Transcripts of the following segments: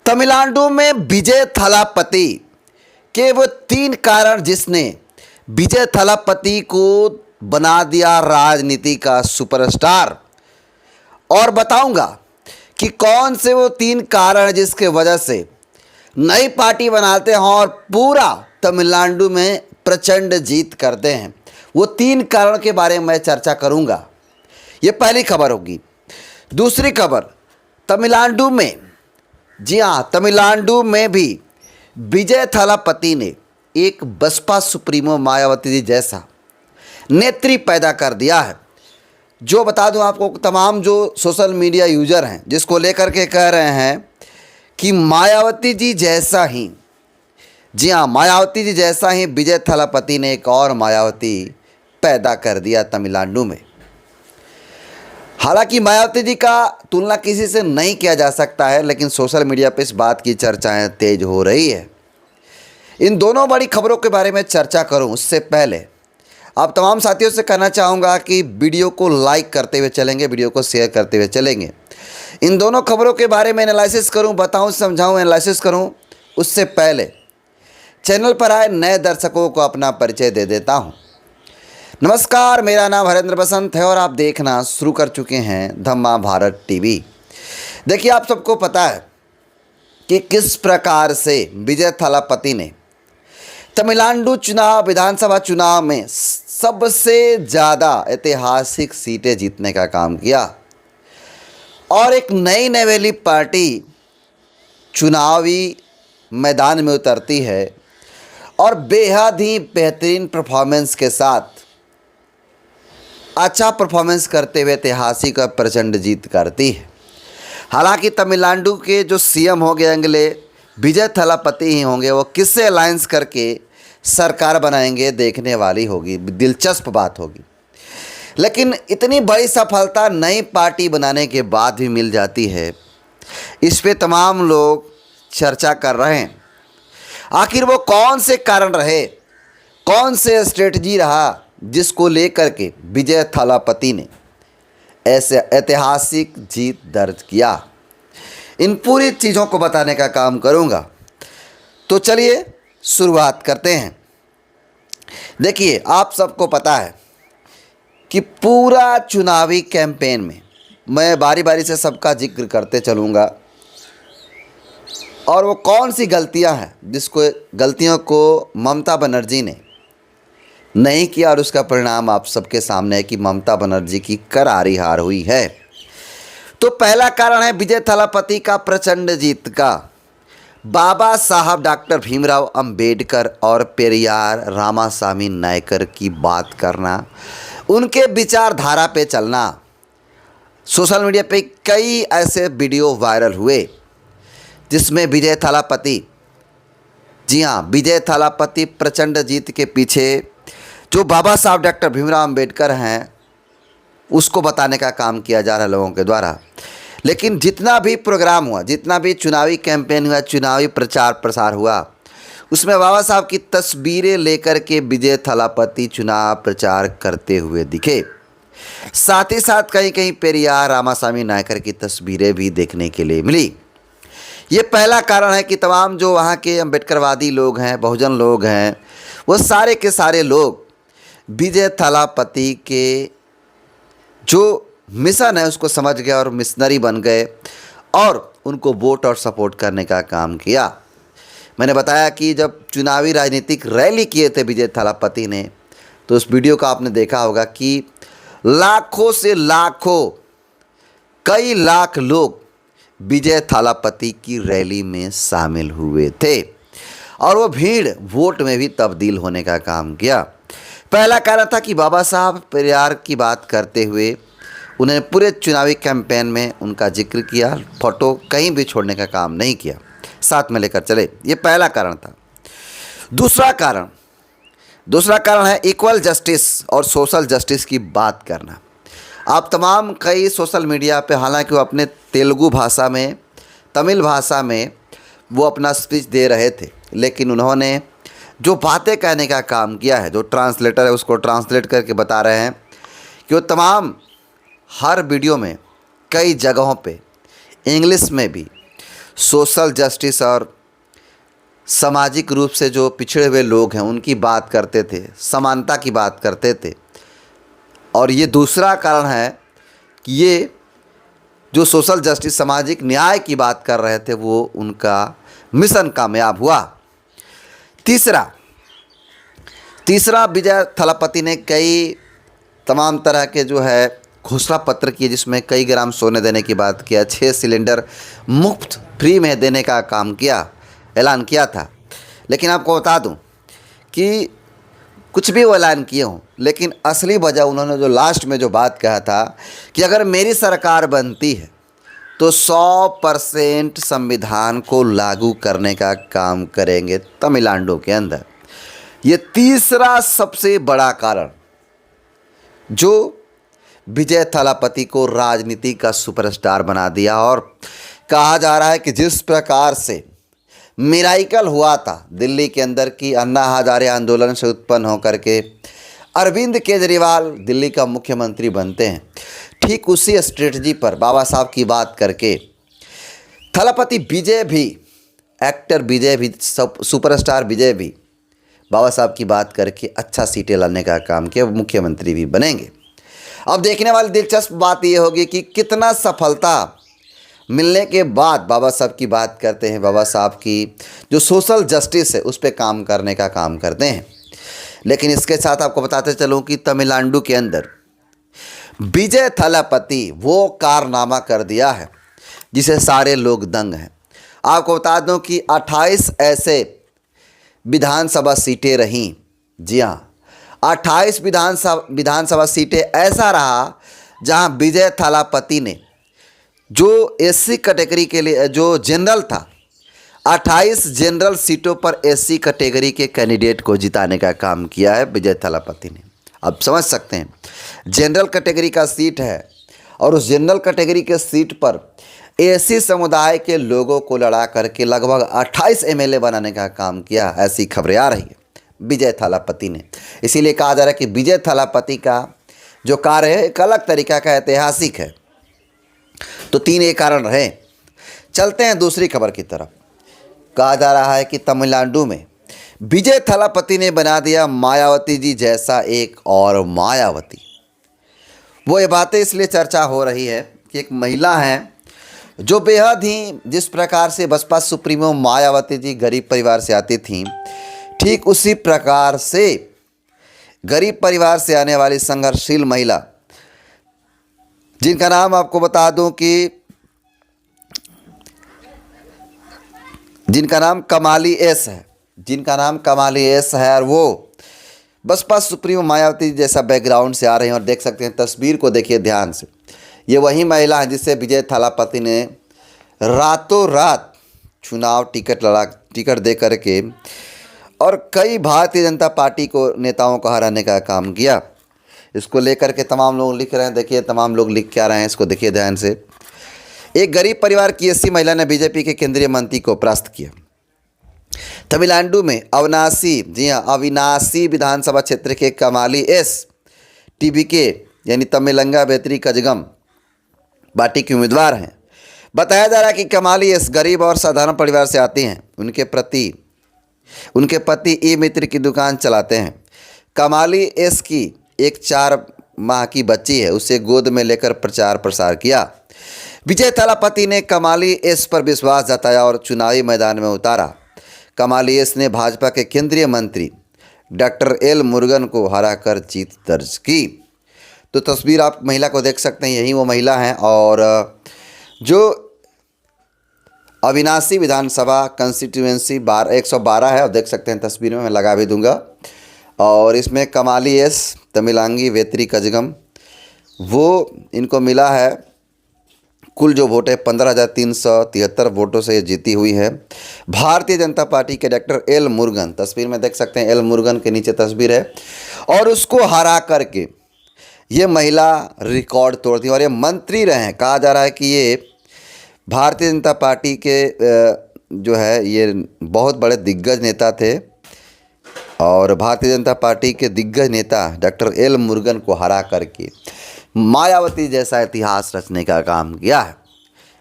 तमिलनाडु में विजय थलापति के वो 3 कारण जिसने विजय थलापति को बना दिया राजनीति का सुपरस्टार। और बताऊंगा कि कौन से वो 3 कारण जिसके वजह से नई पार्टी बनाते हैं और पूरा तमिलनाडु में प्रचंड जीत करते हैं। वो 3 कारण के बारे में मैं चर्चा करूंगा। ये पहली खबर होगी। दूसरी खबर, तमिलनाडु में, जी हाँ, तमिलनाडु में भी विजय थलापति ने एक बसपा सुप्रीमो मायावती जी जैसा नेत्री पैदा कर दिया है। जो बता दूं आपको, तमाम जो सोशल मीडिया यूजर हैं जिसको लेकर के कह रहे हैं कि मायावती जी जैसा ही, जी हाँ, मायावती जी जैसा ही विजय थलापति ने एक और मायावती पैदा कर दिया तमिलनाडु में। हालांकि मायावती जी का तुलना किसी से नहीं किया जा सकता है, लेकिन सोशल मीडिया पे इस बात की चर्चाएं तेज हो रही है। इन दोनों बड़ी खबरों के बारे में चर्चा करूं उससे पहले आप तमाम साथियों से कहना चाहूँगा कि वीडियो को लाइक करते हुए चलेंगे, वीडियो को शेयर करते हुए चलेंगे। इन दोनों खबरों के बारे में एनालिसिस करूँ, बताऊँ, समझाऊँ, एनालिसिस करूँ उससे पहले चैनल पर आए नए दर्शकों को अपना परिचय दे देता हूँ। नमस्कार, मेरा नाम हरेंद्र बसंत है और आप देखना शुरू कर चुके हैं धम्मा भारत टीवी। देखिए, आप सबको पता है कि किस प्रकार से विजय थलापति ने तमिलनाडु चुनाव, विधानसभा चुनाव में सबसे ज़्यादा ऐतिहासिक सीटें जीतने का काम किया और एक नई नवेली पार्टी चुनावी मैदान में उतरती है और बेहद ही बेहतरीन परफॉर्मेंस के साथ, अच्छा परफॉर्मेंस करते हुए ऐतिहासिक और प्रचंड जीत करती है। हालांकि तमिलनाडु के जो सीएम होंगे अगले विजय थलापति ही होंगे। वो किससे अलायंस करके सरकार बनाएंगे देखने वाली होगी, दिलचस्प बात होगी। लेकिन इतनी बड़ी सफलता नई पार्टी बनाने के बाद भी मिल जाती है, इस पे तमाम लोग चर्चा कर रहे हैं। आखिर वो कौन से कारण रहे, कौन से स्ट्रेटजी रहा जिसको लेकर के विजय थलापति ने ऐसे ऐतिहासिक जीत दर्ज किया। इन पूरी चीज़ों को बताने का काम करूंगा। तो चलिए शुरुआत करते हैं। देखिए, आप सबको पता है कि पूरा चुनावी कैंपेन में मैं बारी बारी से सबका जिक्र करते चलूँगा और वो कौन सी गलतियां हैं जिसको गलतियों को ममता बनर्जी ने नहीं किया और उसका परिणाम आप सबके सामने है कि ममता बनर्जी की करारी हार हुई है। तो पहला कारण है विजय थलापति का प्रचंड जीत का बाबा साहब डॉक्टर भीमराव अंबेडकर और पेरियार रामासामी नायकर की बात करना, उनके विचारधारा पे चलना। सोशल मीडिया पे कई ऐसे वीडियो वायरल हुए जिसमें विजय थलापति, जी हाँ, विजय थलापति प्रचंड जीत के पीछे जो बाबा साहब डॉक्टर भीमराव अंबेडकर हैं उसको बताने का काम किया जा रहा है लोगों के द्वारा। लेकिन जितना भी प्रोग्राम हुआ, जितना भी चुनावी कैंपेन हुआ, चुनावी प्रचार प्रसार हुआ, उसमें बाबा साहब की तस्वीरें लेकर के विजय थलापति चुनाव प्रचार करते हुए दिखे। साथ ही साथ कहीं कहीं पेरियार रामासामी नायकर की तस्वीरें भी देखने के लिए मिली। ये पहला कारण है कि तमाम जो वहाँ के अम्बेडकरवादी लोग हैं, बहुजन लोग हैं, वो सारे के सारे लोग विजय थलापति के जो मिशन है उसको समझ गए और मिशनरी बन गए और उनको वोट और सपोर्ट करने का काम किया। मैंने बताया कि जब चुनावी राजनीतिक रैली किए थे विजय थलापति ने, तो उस वीडियो का आपने देखा होगा कि लाखों से लाखों, कई लाख लोग विजय थलापति की रैली में शामिल हुए थे और वो भीड़ वोट में भी तब्दील होने का काम किया। पहला कारण था कि बाबा साहब पेरियार की बात करते हुए उन्होंने पूरे चुनावी कैंपेन में उनका जिक्र किया, फोटो कहीं भी छोड़ने का काम नहीं किया, साथ में लेकर चले। ये पहला कारण था। दूसरा कारण है इक्वल जस्टिस और सोशल जस्टिस की बात करना। आप तमाम कई सोशल मीडिया पे, हालांकि वो अपने तेलुगु भाषा में, तमिल भाषा में वो अपना स्पीच दे रहे थे, लेकिन उन्होंने जो बातें कहने का काम किया है, जो ट्रांसलेटर है उसको ट्रांसलेट करके बता रहे हैं कि वो तमाम हर वीडियो में कई जगहों पे इंग्लिश में भी सोशल जस्टिस और सामाजिक रूप से जो पिछड़े हुए लोग हैं उनकी बात करते थे, समानता की बात करते थे। और ये दूसरा कारण है कि ये जो सोशल जस्टिस सामाजिक न्याय की बात कर रहे थे वो उनका मिशन कामयाब हुआ। तीसरा विजय थलापति ने कई तमाम तरह के जो है घोषणा पत्र किए, जिसमें कई ग्राम सोने देने की बात किया, 6 सिलेंडर मुफ्त फ्री में देने का काम किया, ऐलान किया था। लेकिन आपको बता दूं कि कुछ भी वो ऐलान किए हों, लेकिन असली वजह उन्होंने जो लास्ट में जो बात कहा था कि अगर मेरी सरकार बनती है तो 100% संविधान को लागू करने का काम करेंगे तमिलनाडु के अंदर। ये तीसरा सबसे बड़ा कारण जो विजय थलापति को राजनीति का सुपरस्टार बना दिया। और कहा जा रहा है कि जिस प्रकार से मिराइकल हुआ था दिल्ली के अंदर की अन्ना हजारे आंदोलन से उत्पन्न होकर के अरविंद केजरीवाल दिल्ली का मुख्यमंत्री बनते हैं, ठीक उसी स्ट्रेटजी पर बाबा साहब की बात करके थलापति विजय भी, एक्टर विजय भी, सुपरस्टार विजय भी बाबा साहब की बात करके अच्छा सीटें लाने का काम किया, मुख्यमंत्री भी बनेंगे। अब देखने वाली दिलचस्प बात यह होगी कि कितना सफलता मिलने के बाद बाबा साहब की बात करते हैं, बाबा साहब की जो सोशल जस्टिस है उस पर काम करने का काम करते हैं। लेकिन इसके साथ आपको बताते चलूँ कि तमिलनाडु के अंदर विजय थलापति वो कारनामा कर दिया है जिसे सारे लोग दंग हैं। आपको बता दूं कि 28 ऐसे विधानसभा सीटें रहीं। जी हाँ, 28 विधानसभा सीटें ऐसा रहा जहां विजय थलापति ने जो एससी कैटेगरी के लिए जो जनरल था, 28 जनरल सीटों पर एससी कैटेगरी के कैंडिडेट को जिताने का काम किया है विजय थलापति ने। अब समझ सकते हैं, जनरल कैटेगरी का सीट है और उस जनरल कैटेगरी के सीट पर एससी समुदाय के लोगों को लड़ा करके लगभग 28 एमएलए बनाने का काम किया, ऐसी खबरें आ रही है विजय थलापति ने। इसीलिए कहा जा रहा है कि विजय थलापति का जो कार्य है एक अलग तरीका का ऐतिहासिक है। तो 3 ये कारण रहे। चलते हैं दूसरी खबर की तरफ। कहा जा रहा है कि तमिलनाडु में विजय थलापति ने बना दिया मायावती जी जैसा एक और मायावती। वो ये बातें इसलिए चर्चा हो रही है कि एक महिला हैं जो बेहद ही, जिस प्रकार से बसपा सुप्रीमो मायावती जी गरीब परिवार से आती थीं, ठीक उसी प्रकार से गरीब परिवार से आने वाली संघर्षशील महिला, जिनका नाम आपको बता दूं कि जिनका नाम कमाली एस है, और वो बसपा सुप्रीमो मायावती जैसा बैकग्राउंड से आ रहे हैं। और देख सकते हैं, तस्वीर को देखिए ध्यान से, ये वही महिला है जिसे विजय थलापति ने रातों रात चुनाव टिकट दे करके और कई भारतीय जनता पार्टी को नेताओं को हराने का काम किया। इसको लेकर के तमाम लोग लिख रहे हैं, देखिए तमाम लोग लिख क्या रहे हैं, इसको देखिए ध्यान से। एक गरीब परिवार की एससी महिला ने बीजेपी के केंद्रीय मंत्री को परास्त किया। तमिलनाडु में अविनाशी, जी हाँ, अविनाशी विधानसभा क्षेत्र के कमाली एस टीबीके यानी तमिलंगा बेतरी कजगम पार्टी के उम्मीदवार हैं। बताया जा रहा है कि कमाली एस गरीब और साधारण परिवार से आती हैं। उनके पति ई मित्र की दुकान चलाते हैं। कमाली एस की एक 4 माह की बच्ची है, उसे गोद में लेकर प्रचार प्रसार किया। विजय थलापति ने कमाली एस पर विश्वास जताया और चुनावी मैदान में उतारा। कमाली एस ने भाजपा के केंद्रीय मंत्री डॉक्टर एल मुरुगन को हराकर जीत दर्ज की। तो तस्वीर आप महिला को देख सकते हैं, यही वो महिला हैं। और जो अविनाशी विधानसभा कंस्टिट्यूएंसी 112 है, और देख सकते हैं तस्वीर में, मैं लगा भी दूंगा। और इसमें कमाली एस तमिलांगी वेत्री कजगम, वो इनको मिला है कुल जो वोट है 15,373 वोटों से ये जीती हुई है। भारतीय जनता पार्टी के डॉक्टर एल मुरुगन, तस्वीर में देख सकते हैं एल मुरुगन के नीचे तस्वीर है, और उसको हरा करके ये महिला रिकॉर्ड तोड़ती है। और ये मंत्री रहे हैं। कहा जा रहा है कि ये भारतीय जनता पार्टी के जो है ये बहुत बड़े दिग्गज नेता थे, और भारतीय जनता पार्टी के दिग्गज नेता डॉक्टर एल मुरुगन को हरा करके मायावती जैसा इतिहास रचने का काम किया है।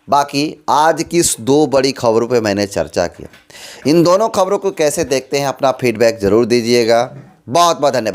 बाकी आज की इस 2 बड़ी खबरों पे मैंने चर्चा की। इन दोनों खबरों को कैसे देखते हैं, अपना फीडबैक ज़रूर दीजिएगा। बहुत बहुत धन्यवाद।